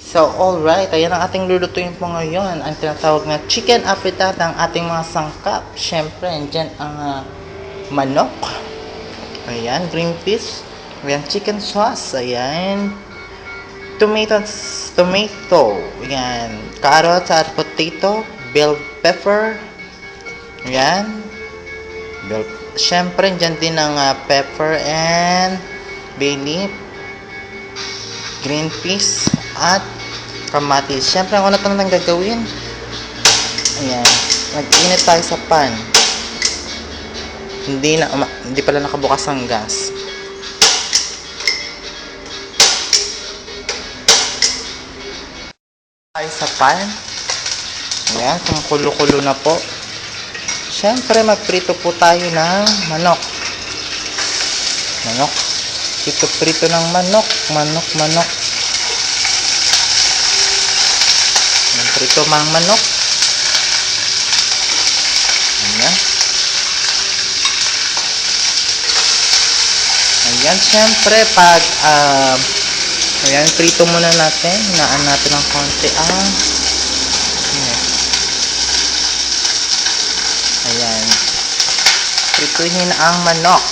So, alright, ayan ang ating lulutuin po ngayon. Ang tinatawag na chicken afritada ang ating mga sangkap. Siyempre, andyan ang manok. Ayan, green peas. Ayan, chicken sauce. Ayan, tomato. Ayan, carrots at potato. Bell pepper. Ayan. Siyempre, andyan din ang pepper and bay leaf. Green peas at kamatis. Siyempre, ang una natin gagawin, ayan, mag-init tayo sa pan. Hindi pala nakabukas ang gas. Tayo sa pan. Ayan, kumukulo-kulo na po. Siyempre, magprito po tayo ng manok. Prito ng manok. Prito mang manok. Ayan. Ayan, syempre pag ayan, prito muna natin. Hinaan natin ng konti ayan. Prituhin ang manok.